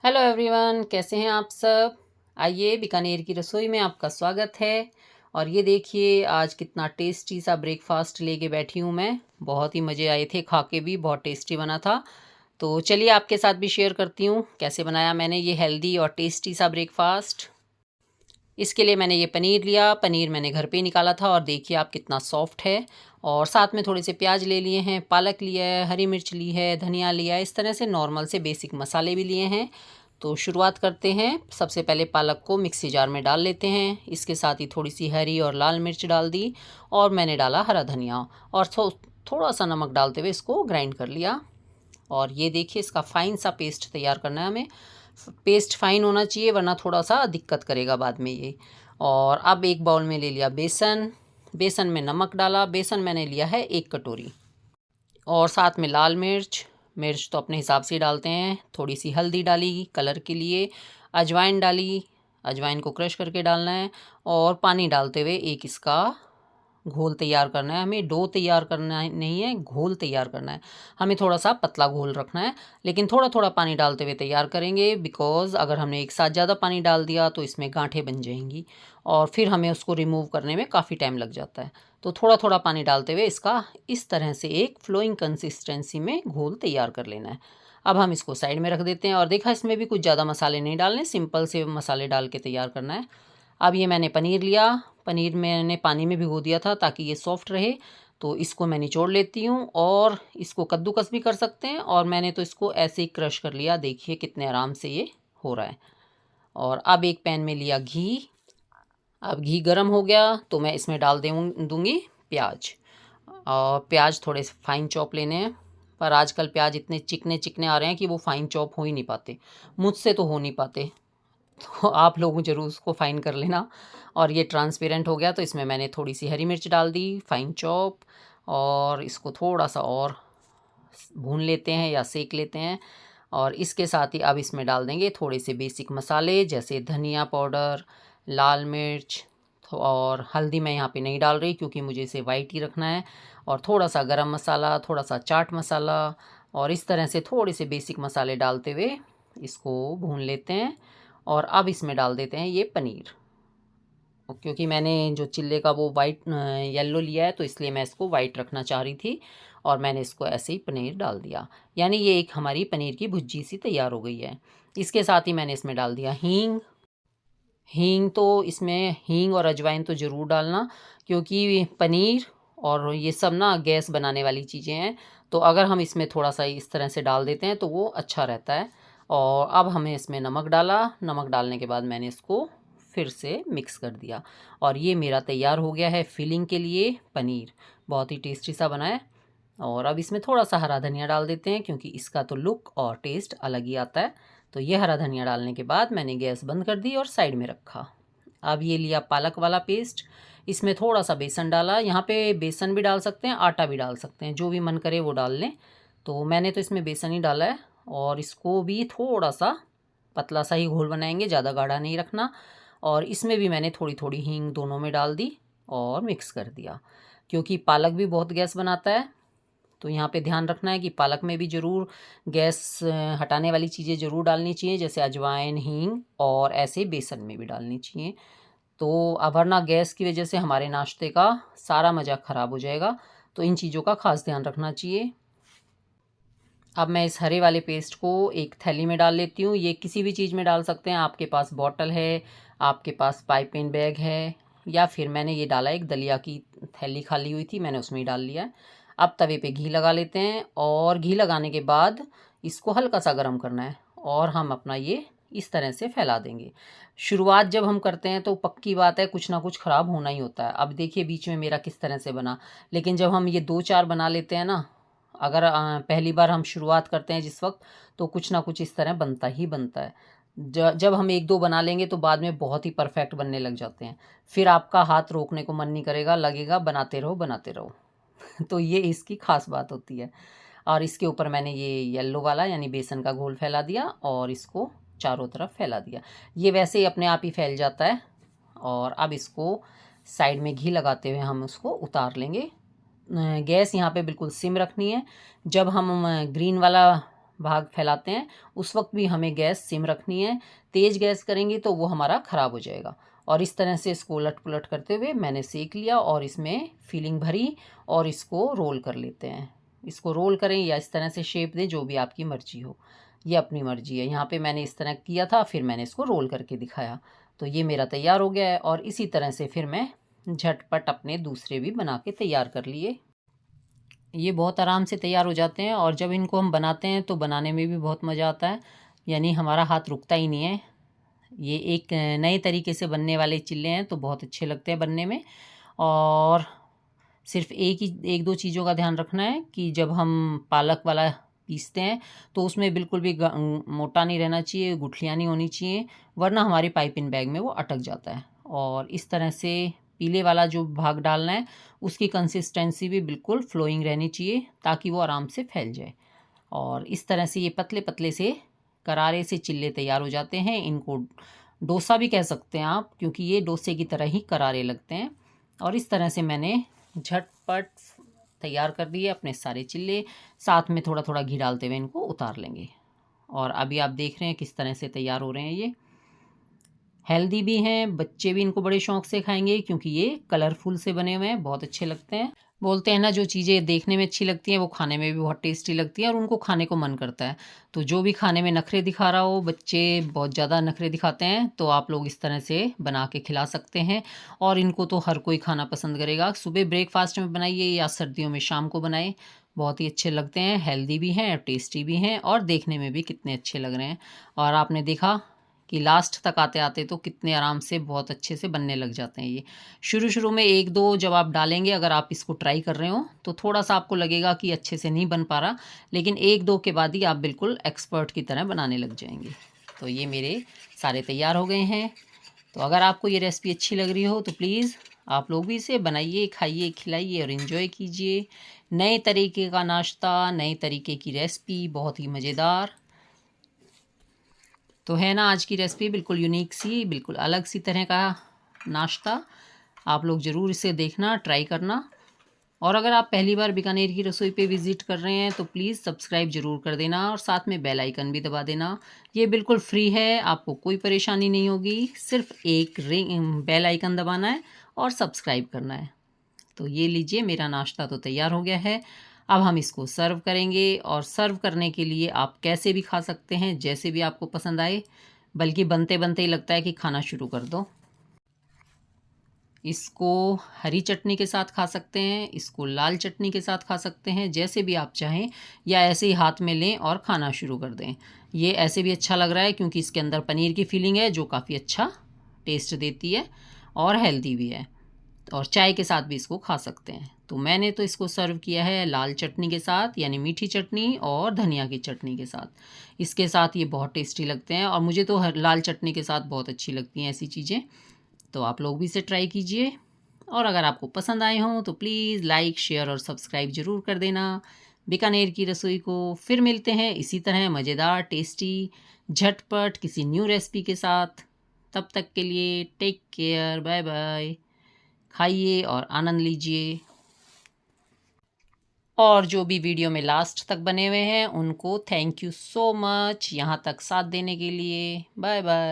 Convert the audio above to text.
Hello everyone, कैसे हैं आप सब। आइए, बीकानेर की रसोई में आपका स्वागत है। और ये देखिए, आज कितना टेस्टी सा ब्रेकफास्ट लेके बैठी हूँ मैं। बहुत ही मज़े आए थे, खा के भी बहुत टेस्टी बना था। तो चलिए आपके साथ भी शेयर करती हूँ कैसे बनाया मैंने ये हेल्दी और टेस्टी सा ब्रेकफास्ट। इसके लिए मैंने ये पनीर लिया। पनीर मैंने घर पे ही निकाला था और देखिए आप कितना सॉफ्ट है। और साथ में थोड़े से प्याज ले लिए हैं, पालक लिया है, हरी मिर्च ली है, धनिया लिया है। इस तरह से नॉर्मल से बेसिक मसाले भी लिए हैं। तो शुरुआत करते हैं। सबसे पहले पालक को मिक्सी जार में डाल लेते हैं। इसके साथ ही थोड़ी सी हरी और लाल मिर्च डाल दी और मैंने डाला हरा धनिया और थोड़ा सा नमक डालते हुए इसको ग्राइंड कर लिया। और ये देखिए, इसका फाइन सा पेस्ट तैयार करना है हमें। पेस्ट फाइन होना चाहिए, वरना थोड़ा सा दिक्कत करेगा बाद में ये। और अब एक बाउल में ले लिया बेसन। बेसन में नमक डाला। बेसन मैंने लिया है 1 कटोरी। और साथ में लाल मिर्च। मिर्च तो अपने हिसाब से डालते हैं। थोड़ी सी हल्दी डाली कलर के लिए। अजवाइन डाली। अजवाइन को क्रश करके डालना है। और पानी डालते हुए एक इसका घोल तैयार करना है। हमें डो तैयार करना नहीं है, घोल तैयार करना है। हमें थोड़ा सा पतला घोल रखना है, लेकिन थोड़ा थोड़ा पानी डालते हुए तैयार करेंगे। बिकॉज़ अगर हमने एक साथ ज़्यादा पानी डाल दिया तो इसमें गांठें बन जाएंगी और फिर हमें उसको रिमूव करने में काफ़ी टाइम लग जाता है। तो थोड़ा थोड़ा पानी डालते हुए इसका इस तरह से एक फ्लोइंग कंसिस्टेंसी में घोल तैयार कर लेना है। अब हम इसको साइड में रख देते हैं। और देखा, इसमें भी कुछ ज़्यादा मसाले नहीं डालने, सिंपल से मसाले डाल के तैयार करना है। अब ये मैंने पनीर लिया। पनीर मैंने पानी में भिगो दिया था ताकि ये सॉफ्ट रहे। तो इसको मैं निचोड़ लेती हूँ और इसको कद्दूकस भी कर सकते हैं। और मैंने तो इसको ऐसे ही क्रश कर लिया। देखिए कितने आराम से ये हो रहा है। और अब एक पैन में लिया घी। अब घी गर्म हो गया तो मैं इसमें डाल दूँगी प्याज। और प्याज थोड़े से फाइन चॉप लेने हैं। पर आजकल प्याज इतने चिकने चिकने आ रहे हैं कि वो फाइन चॉप हो ही नहीं पाते। मुझसे तो हो नहीं पाते। तो आप लोग ज़रूर उसको फ़ाइन कर लेना। और ये ट्रांसपेरेंट हो गया तो इसमें मैंने थोड़ी सी हरी मिर्च डाल दी फ़ाइन चॉप। और इसको थोड़ा सा और भून लेते हैं या सेक लेते हैं। और इसके साथ ही अब इसमें डाल देंगे थोड़े से बेसिक मसाले, जैसे धनिया पाउडर, लाल मिर्च और हल्दी मैं यहाँ पे नहीं डाल रही क्योंकि मुझे इसे वाइट ही रखना है। और थोड़ा सा गरम मसाला, थोड़ा सा चाट मसाला। और इस तरह से थोड़े से बेसिक मसाले डालते हुए इसको भून लेते हैं। और अब इसमें डाल देते हैं ये पनीर। क्योंकि मैंने जो चिल्ले का वो वाइट येलो लिया है तो इसलिए मैं इसको वाइट रखना चाह रही थी। और मैंने इसको ऐसे ही पनीर डाल दिया। यानी ये एक हमारी पनीर की भुर्जी सी तैयार हो गई है। इसके साथ ही मैंने इसमें डाल दिया हींग। हींग तो इसमें हींग और अजवाइन तो ज़रूर डालना, क्योंकि पनीर और ये सब ना गैस बनाने वाली चीज़ें हैं। तो अगर हम इसमें थोड़ा सा इस तरह से डाल देते हैं तो वो अच्छा रहता है। और अब हमें इसमें नमक डाला। नमक डालने के बाद मैंने इसको फिर से मिक्स कर दिया। और ये मेरा तैयार हो गया है फिलिंग के लिए पनीर। बहुत ही टेस्टी सा बना है। और अब इसमें थोड़ा सा हरा धनिया डाल देते हैं क्योंकि इसका तो लुक और टेस्ट अलग ही आता है। तो ये हरा धनिया डालने के बाद मैंने गैस बंद कर दी और साइड में रखा। अब ये लिया पालक वाला पेस्ट। इसमें थोड़ा सा बेसन डाला। यहाँ पे बेसन भी डाल सकते हैं, आटा भी डाल सकते हैं, जो भी मन करे वो डाल लें। तो मैंने तो इसमें बेसन ही डाला है। और इसको भी थोड़ा सा पतला सा ही घोल बनाएंगे, ज़्यादा गाढ़ा नहीं रखना। और इसमें भी मैंने थोड़ी थोड़ी हींग दोनों में डाल दी और मिक्स कर दिया, क्योंकि पालक भी बहुत गैस बनाता है। तो यहाँ पे ध्यान रखना है कि पालक में भी ज़रूर गैस हटाने वाली चीज़ें ज़रूर डालनी चाहिए, जैसे अजवाइन, हींग और ऐसे बेसन में भी डालनी चाहिए। तो अब वरना गैस की वजह से हमारे नाश्ते का सारा मज़ा ख़राब हो जाएगा। तो इन चीज़ों का ख़ास ध्यान रखना चाहिए। अब मैं इस हरे वाले पेस्ट को एक थैली में डाल लेती हूँ। ये किसी भी चीज़ में डाल सकते हैं। आपके पास बॉटल है, आपके पास पाइपिंग बैग है, या फिर मैंने ये डाला, एक दलिया की थैली खाली हुई थी, मैंने उसमें ही डाल लिया है। अब तवे पे घी लगा लेते हैं और घी लगाने के बाद इसको हल्का सा गर्म करना है और हम अपना ये इस तरह से फैला देंगे। शुरुआत जब हम करते हैं तो पक्की बात है कुछ ना कुछ ख़राब होना ही होता है। अब देखिए बीच में मेरा किस तरह से बना। लेकिन जब हम ये 2-4 बना लेते हैं ना, अगर पहली बार हम शुरुआत करते हैं जिस वक्त, तो कुछ ना कुछ इस तरह बनता ही बनता है। जब हम 1-2 बना लेंगे तो बाद में बहुत ही परफेक्ट बनने लग जाते हैं। फिर आपका हाथ रोकने को मन नहीं करेगा, लगेगा बनाते रहो बनाते रहो। तो ये इसकी ख़ास बात होती है। और इसके ऊपर मैंने ये येलो वाला यानी बेसन का घोल फैला दिया और इसको चारों तरफ फैला दिया। ये वैसे ही अपने आप ही फैल जाता है। और अब इसको साइड में घी लगाते हुए हम उसको उतार लेंगे। गैस यहाँ पे बिल्कुल सिम रखनी है। जब हम ग्रीन वाला भाग फैलाते हैं उस वक्त भी हमें गैस सिम रखनी है। तेज़ गैस करेंगे तो वो हमारा ख़राब हो जाएगा। और इस तरह से इसको उलट पुलट करते हुए मैंने सेक लिया और इसमें फिलिंग भरी और इसको रोल कर लेते हैं। इसको रोल करें या इस तरह से शेप दें, जो भी आपकी मर्ज़ी हो, ये अपनी मर्ज़ी है। यहाँ पे मैंने इस तरह किया था, फिर मैंने इसको रोल करके दिखाया। तो ये मेरा तैयार हो गया है और इसी तरह से फिर मैं झटपट अपने दूसरे भी बना के तैयार कर लिए। ये बहुत आराम से तैयार हो जाते हैं और जब इनको हम बनाते हैं तो बनाने में भी बहुत मज़ा आता है, यानी हमारा हाथ रुकता ही नहीं है। ये एक नए तरीके से बनने वाले चिल्ले हैं तो बहुत अच्छे लगते हैं बनने में। और सिर्फ एक दो चीज़ों का ध्यान रखना है कि जब हम पालक वाला पीसते हैं तो उसमें बिल्कुल भी मोटा नहीं रहना चाहिए, गुठलियाँ नहीं होनी चाहिए, वरना हमारी पाइपिंग बैग में वो अटक जाता है। और इस तरह से पीले वाला जो भाग डालना है उसकी कंसिस्टेंसी भी बिल्कुल फ्लोइंग रहनी चाहिए ताकि वो आराम से फैल जाए। और इस तरह से ये पतले पतले से करारे से चिल्ले तैयार हो जाते हैं। इनको डोसा भी कह सकते हैं आप, क्योंकि ये डोसे की तरह ही करारे लगते हैं। और इस तरह से मैंने झटपट तैयार कर दिए अपने सारे चिल्ले। साथ में थोड़ा थोड़ा घी डालते हुए इनको उतार लेंगे। और अभी आप देख रहे हैं किस तरह से तैयार हो रहे हैं। ये हेल्दी भी हैं, बच्चे भी इनको बड़े शौक से खाएंगे क्योंकि ये कलरफुल से बने हुए हैं, बहुत अच्छे लगते हैं। बोलते हैं ना, जो चीज़ें देखने में अच्छी लगती हैं वो खाने में भी बहुत टेस्टी लगती हैं और उनको खाने को मन करता है। तो जो भी खाने में नखरे दिखा रहा हो, बच्चे बहुत ज़्यादा नखरे दिखाते हैं, तो आप लोग इस तरह से बना के खिला सकते हैं और इनको तो हर कोई खाना पसंद करेगा। सुबह ब्रेकफास्ट में बनाइए या सर्दियों में शाम को बनाएं, बहुत ही अच्छे लगते हैं, हेल्दी भी हैं, टेस्टी भी हैं और देखने में भी कितने अच्छे लग रहे हैं। और आपने देखा कि लास्ट तक आते आते तो कितने आराम से बहुत अच्छे से बनने लग जाते हैं। ये शुरू शुरू में एक दो जब आप डालेंगे, अगर आप इसको ट्राई कर रहे हो तो थोड़ा सा आपको लगेगा कि अच्छे से नहीं बन पा रहा, लेकिन एक दो के बाद ही आप बिल्कुल एक्सपर्ट की तरह बनाने लग जाएंगे। तो ये मेरे सारे तैयार हो गए हैं। तो अगर आपको ये रेसिपी अच्छी लग रही हो तो प्लीज़ आप लोग भी इसे बनाइए, खाइए, खिलाइए और इन्जॉय कीजिए। नए तरीके का नाश्ता, नए तरीके की रेसिपी, बहुत ही मज़ेदार। तो है ना आज की रेसिपी बिल्कुल यूनिक सी, बिल्कुल अलग सी तरह का नाश्ता। आप लोग ज़रूर इसे देखना, ट्राई करना। और अगर आप पहली बार बीकानेर की रसोई पे विज़िट कर रहे हैं तो प्लीज़ सब्सक्राइब ज़रूर कर देना और साथ में बेल आइकन भी दबा देना। ये बिल्कुल फ्री है, आपको कोई परेशानी नहीं होगी, सिर्फ एक बेल आइकन दबाना है और सब्सक्राइब करना है। तो ये लीजिए, मेरा नाश्ता तो तैयार हो गया है। अब हम इसको सर्व करेंगे और सर्व करने के लिए आप कैसे भी खा सकते हैं, जैसे भी आपको पसंद आए, बल्कि बनते बनते ही लगता है कि खाना शुरू कर दो। इसको हरी चटनी के साथ खा सकते हैं, इसको लाल चटनी के साथ खा सकते हैं, जैसे भी आप चाहें, या ऐसे ही हाथ में लें और खाना शुरू कर दें। ये ऐसे भी अच्छा लग रहा है क्योंकि इसके अंदर पनीर की फीलिंग है जो काफ़ी अच्छा टेस्ट देती है और हेल्दी भी है। और चाय के साथ भी इसको खा सकते हैं। तो मैंने तो इसको सर्व किया है लाल चटनी के साथ, यानी मीठी चटनी और धनिया की चटनी के साथ। इसके साथ ये बहुत टेस्टी लगते हैं और मुझे तो लाल चटनी के साथ बहुत अच्छी लगती हैं ऐसी चीज़ें। तो आप लोग भी इसे ट्राई कीजिए और अगर आपको पसंद आए हों तो प्लीज़ लाइक, शेयर और सब्सक्राइब ज़रूर कर देना बीकानेर की रसोई को। फिर मिलते हैं इसी तरह मज़ेदार, टेस्टी, झटपट किसी न्यू रेसिपी के साथ। तब तक के लिए टेक केयर, बाय बाय। खाइए और आनंद लीजिए। और जो भी वीडियो में लास्ट तक बने हुए हैं उनको थैंक यू सो मच यहाँ तक साथ देने के लिए। Bye bye.